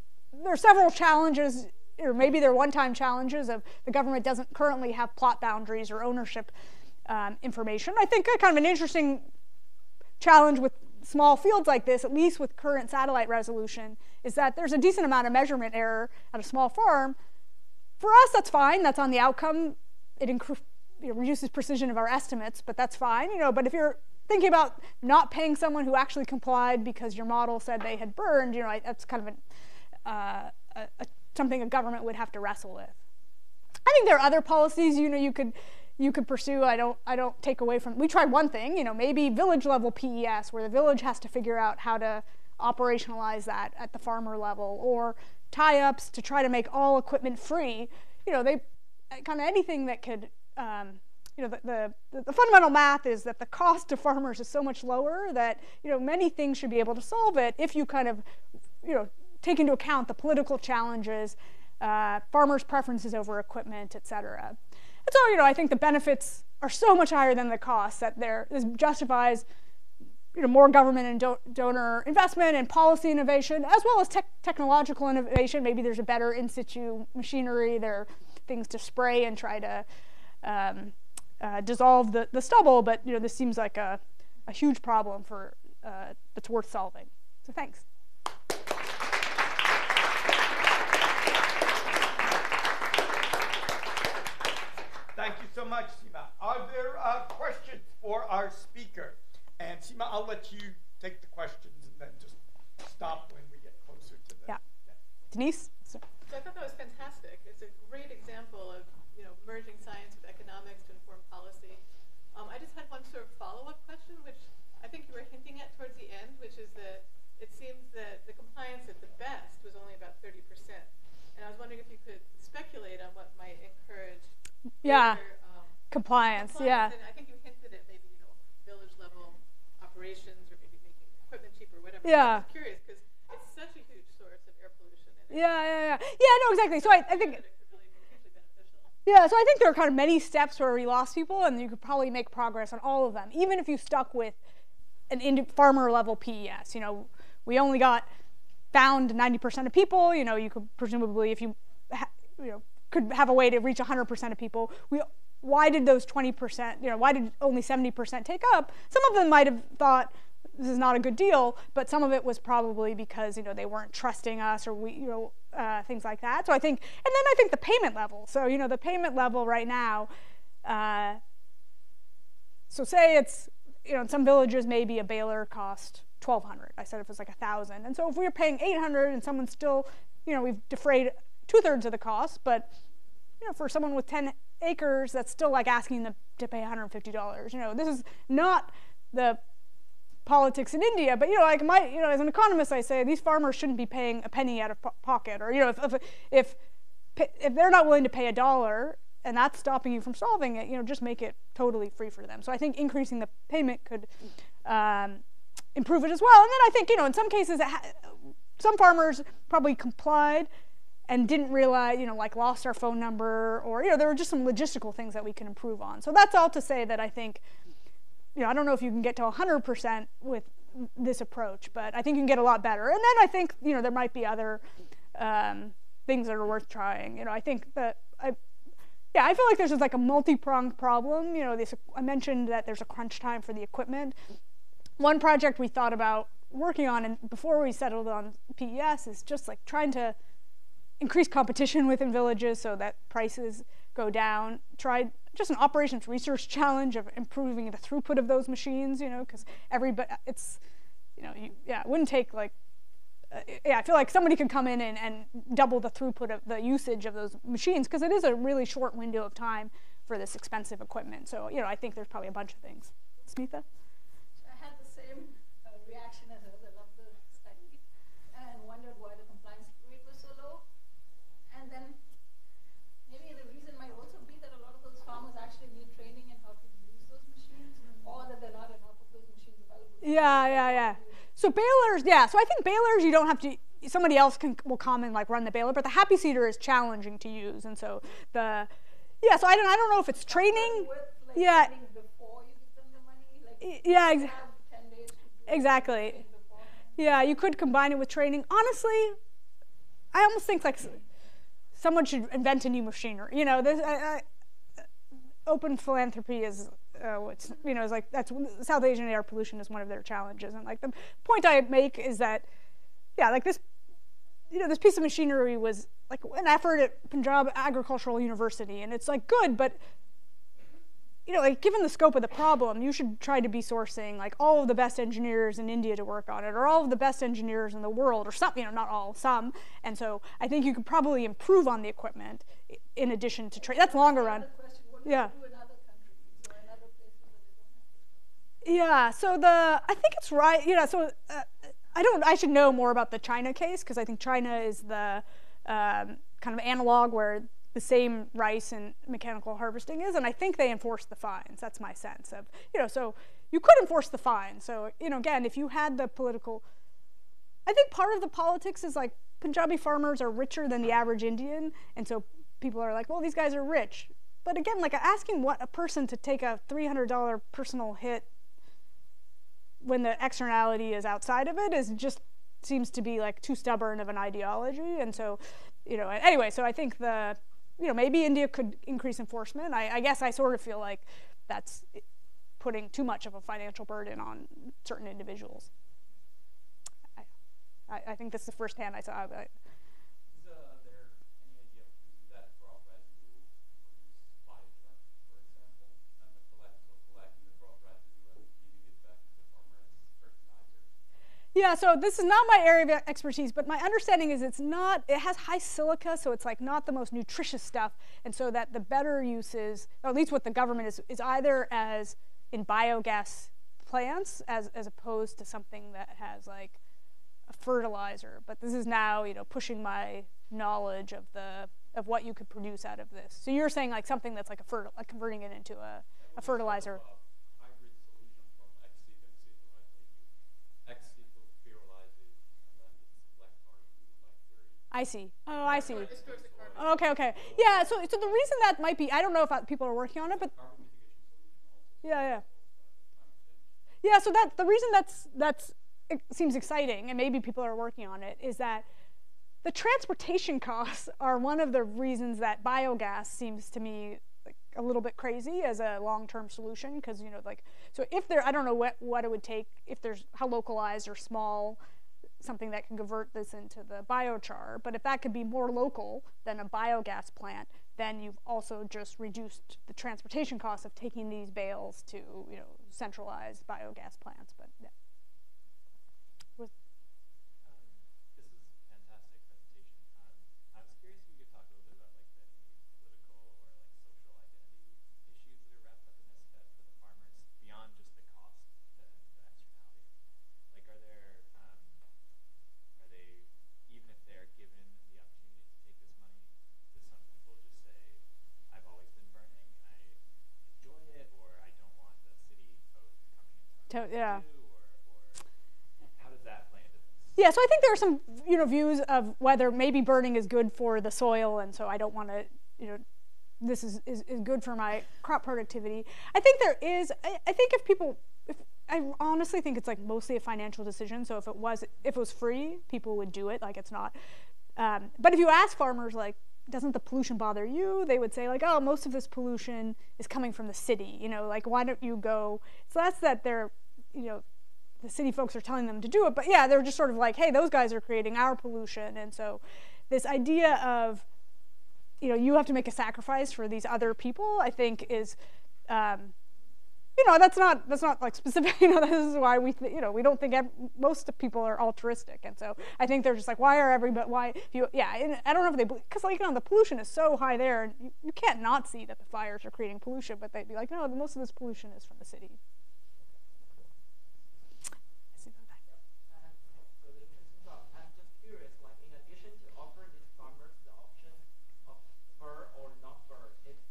are several challenges, or maybe they're one-time challenges of the government doesn't currently have plot boundaries or ownership information. I think kind of an interesting challenge with small fields like this, at least with current satellite resolution, is that there's a decent amount of measurement error at a small farm. For us, that's fine. That's on the outcome. It reduces precision of our estimates, but that's fine. But if you're thinking about not paying someone who actually complied because your model said they had burned, that's kind of something a government would have to wrestle with. I think there are other policies, you could pursue. I don't take away from. We tried one thing, maybe village level PES, where the village has to figure out how to operationalize that at the farmer level, or tie-ups to try to make all equipment free. They kind of anything that could. The fundamental math is that the cost to farmers is so much lower that many things should be able to solve it if you kind of take into account the political challenges, farmers' preferences over equipment, et cetera. And so I think the benefits are so much higher than the costs that this justifies more government and donor investment and policy innovation, as well as technological innovation. Maybe there's a better in situ machinery. There are things to spray and try to dissolve the stubble, but this seems like a huge problem that's worth solving. So thanks. Thank you so much, Seema. Are there questions for our speaker? And Seema, I'll let you take the questions and then just stop when we get closer to the. Yeah. Denise? So I thought that was fantastic. It's a great example of merging science with economics to inform policy. I just had one sort of follow-up question, which I think you were hinting at towards the end, which is that it seems that the compliance at the best was only about 30%. And I was wondering if you could speculate on what might encourage greater, compliance. Yeah. And I think you hinted at maybe village level operations, or maybe making equipment cheaper, or whatever. Yeah. I'm just curious because it's such a huge source of air pollution. And Yeah, no, exactly. So I think. Yeah, so I think there are kind of many steps where we lost people, and you could probably make progress on all of them, even if you stuck with an farmer level PES. We only found 90% of people. You could presumably, if you could have a way to reach 100% of people. Why did those 20%? Why did only 70% take up? Some of them might have thought this is not a good deal, but some of it was probably because they weren't trusting us, or things like that. So I think, and then I think the payment level. So the payment level right now. So say it's in some villages maybe a baler cost $1,200. I said if it was like $1,000, and so if we were paying $800 and someone's still we've defrayed 2/3 of the cost, but for someone with 10 acres, that's still like asking them to pay $150. This is not the politics in India, but as an economist, I say these farmers shouldn't be paying a penny out of pocket, or if they're not willing to pay $1 and that's stopping you from solving it, just make it totally free for them. So I think increasing the payment could improve it as well. And then I think in some cases, some farmers probably complied and didn't realize, lost our phone number, or there were just some logistical things that we can improve on. So that's all to say that I think I don't know if you can get to 100% with this approach, but I think you can get a lot better. And then I think, there might be other things that are worth trying. I think that I feel like there's just like a multi-pronged problem. I mentioned that there's a crunch time for the equipment. One project we thought about working on, and before we settled on PES, is just like trying to increase competition within villages so that prices go down. Tried just an operations research challenge of improving the throughput of those machines, because it's, it wouldn't take like, I feel like somebody could come in and double the throughput of the usage of those machines, because it is a really short window of time for this expensive equipment. So, I think there's probably a bunch of things. Smitha? I had the same reaction as I loved the study and wondered why the compliance rate was so low. And then maybe the reason might also be that a lot of those farmers actually need training in how to use those machines, or that there are not enough of those machines available. Yeah. So balers, so I think balers, you don't have to, somebody else will come and like run the baler, but the happy seeder is challenging to use. And so so I don't know if it's training. Training before you give them the money? Like, 10 days to do exactly. Yeah, you could combine it with training. Honestly, I almost think like someone should invent a new machinery. Open philanthropy is, it's like that's South Asian air pollution is one of their challenges, and like the point I make is that, like this, this piece of machinery was like an effort at Punjab Agricultural University, and it's like good, but like given the scope of the problem, you should try to be sourcing like all of the best engineers in India to work on it, or all of the best engineers in the world, or some, not all, some. And so I think you could probably improve on the equipment in addition to trade. That's longer run. Yeah. Yeah, so I think it's right, so I should know more about the China case, because I think China is the kind of analog where the same rice and mechanical harvesting is, and I think they enforce the fines. That's my sense of, so you could enforce the fines. So, again, if you had the political, I think part of the politics is like Punjabi farmers are richer than the average Indian, and so people are like, well, these guys are rich. But again, like asking a person to take a $300 personal hit when the externality is outside of it is just seems to be like too stubborn of an ideology. And so, anyway, so I think maybe India could increase enforcement. I guess I sort of feel like that's putting too much of a financial burden on certain individuals. I think that's the first hand I saw. Is there any idea of using that crop residue to produce biochar, for example, and collecting the crop residue and giving it back to the farmer as fertilizer? Yeah, so this is not my area of expertise, but my understanding is it has high silica, so it's like not the most nutritious stuff, and so that the better use is, or at least what the government is either as in biogas plants as opposed to something that has like a fertilizer. But this is now, pushing my knowledge of what you could produce out of this. So you're saying like something that's like like converting it into a fertilizer. Hybrid solution from X-seed and seed, right? Like X-seed will fertilize it, and then it's black tar like very. I see. Oh, I see. Okay. Yeah. So the reason that might be, I don't know if people are working on it, but Carbon mitigation solution also. Yeah. So the reason that's it seems exciting, and maybe people are working on it, is that the transportation costs are one of the reasons that biogas seems to me like a little bit crazy as a long-term solution, because so if I don't know what it would take, if there's how localized or small something that can convert this into the biochar, but if that could be more local than a biogas plant, then you've also just reduced the transportation costs of taking these bales to centralized biogas plants. But yeah. This is a fantastic presentation. I was curious if you could talk a little bit about like the political or like social identity issues that are wrapped up in this for the farmers beyond just the cost, the externality. Like, are they, even if they're given the opportunity to take this money, do some people just say, I've always been burning and I enjoy it, or I don't want the city folk coming and telling me what to do, or how does that play into this? Yeah, so I think there are some views of whether maybe burning is good for the soil, and so I don't want to this is good for my crop productivity. I think there is, I think I honestly think it's like mostly a financial decision. So if it was free, people would do it. Like it's not. But if you ask farmers, like, doesn't the pollution bother you? They would say like, oh, most of this pollution is coming from the city. You know, like why don't you go? So that's that they're, you know, the city folks are telling them to do it. But yeah, they're just sort of like, hey, those guys are creating our pollution. And so this idea of, you know, you have to make a sacrifice for these other people, I think is, you know, that's not like specific. You know, this is why we don't think most people are altruistic, and so I think they're just like, why are everybody? Why if you? Yeah, and I don't know if they, because like, you know, the pollution is so high there, and you can't not see that the fires are creating pollution, but they'd be like, no, most of this pollution is from the city. I see that. For the interesting talk, I'm just curious, like in addition to offer these farmers the option of burn or not burn, is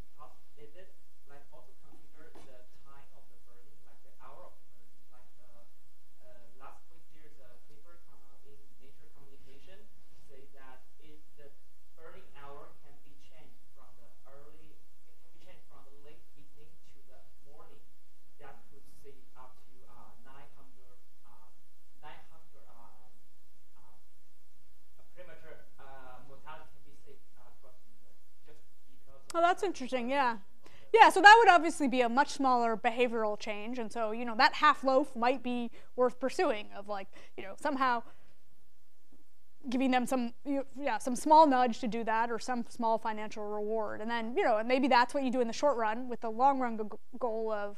it like also consider the time of the burning, like the hour of the burning? Like last week there's a paper come out in Nature Communication say that if the burning hour can be changed from the late evening to the morning, that could save up to 900 premature mortality can be saved across the US just because of. Oh, that's interesting. Yeah. Yeah, so that would obviously be a much smaller behavioral change, and so, you know, that half loaf might be worth pursuing, of like, you know, somehow giving them some small nudge to do that, or some small financial reward, and then, you know, and maybe that's what you do in the short run, with the long run goal of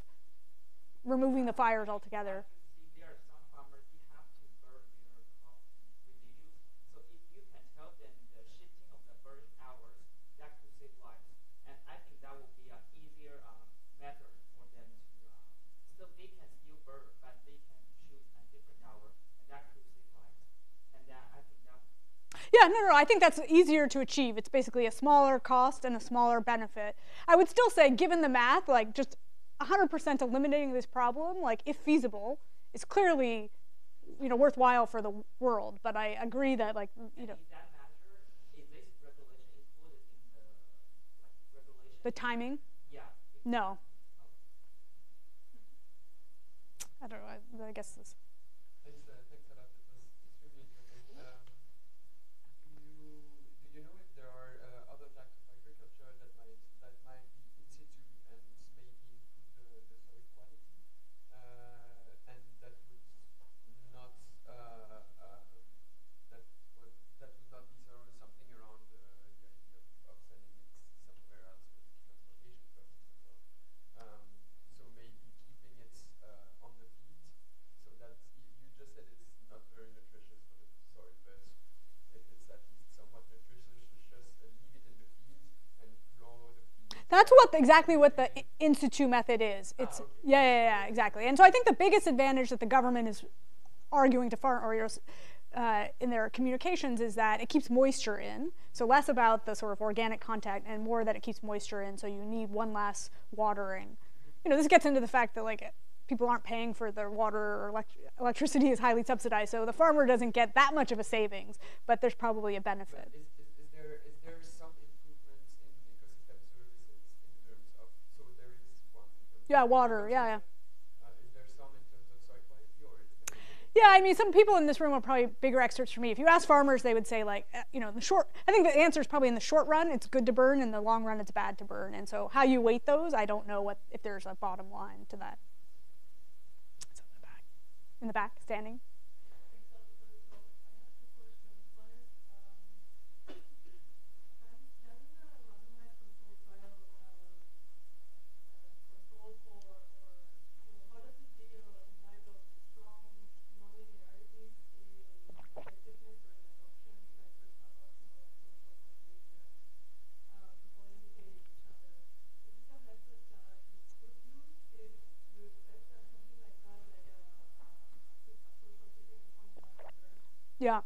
removing the fires altogether. See, there are some farmers who have to burn their crop residues, so if you can tell them the shifting of the burning hours, that could save lives. And I think that would be an easier method for them to, so they can still burn, but they can choose a different hour, and that could save lives. And that, I think that. Yeah, no, I think that's easier to achieve. It's basically a smaller cost and a smaller benefit. I would still say, given the math, like just 100% eliminating this problem, like if feasible, is clearly, you know, worthwhile for the world. But I agree that, like, you know. Is that matter? Is this regulation included in the regulation? The timing? Yeah. No. I don't know. I guess this. Thanks a lot. It was extremely interesting. Do you know if there are other types of agriculture that might be in situ and maybe improve the soil quality, and that would not that would not be sort of something around the idea of sending it somewhere else with transportation costs as well. So maybe keeping it on the feed, so that you just said it's not very nutritious for the soil, but if it's at least somewhat nutritious, just leave it in the field and grow the feed. That's exactly what the in situ method is. It's okay. yeah, exactly. And so I think the biggest advantage that the government is arguing to farmers in their communications is that it keeps moisture in. So less about the sort of organic contact and more that it keeps moisture in. So you need one less watering. You know, this gets into the fact that, like, people aren't paying for their water, or electricity is highly subsidized. So the farmer doesn't get that much of a savings, but there's probably a benefit. Is there some improvements in ecosystem services in terms of, so there is one in terms Yeah, of water. Yeah. is there some in terms of soil quality, or is there? Yeah, I mean, some people in this room are probably bigger experts for me. If you ask farmers, they would say, like, you know, I think the answer is probably in the short run, it's good to burn, in the long run, it's bad to burn. And so how you weight those, I don't know if there's a bottom line to that. So in the back, standing. Yeah.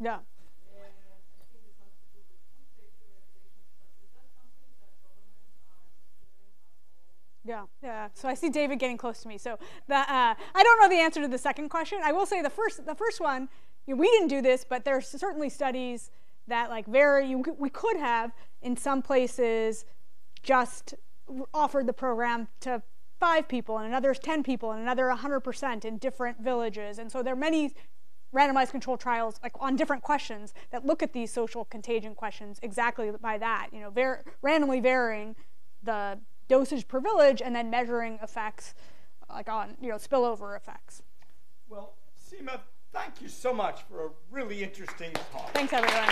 Yeah. And I think this has to do with food safety regulations, but is that something that governments are considering at all? Yeah. So I see David getting close to me. So I don't know the answer to the second question. I will say the first one, we didn't do this, but there's certainly studies that we could have in some places just offered the program to 5 people and another 10 people and another 100% in different villages. And so there are many randomized controlled trials on different questions that look at these social contagion questions exactly by that, randomly varying the dosage per village and then measuring effects on spillover effects. Well, Seema, thank you so much for a really interesting talk. Thanks, everyone.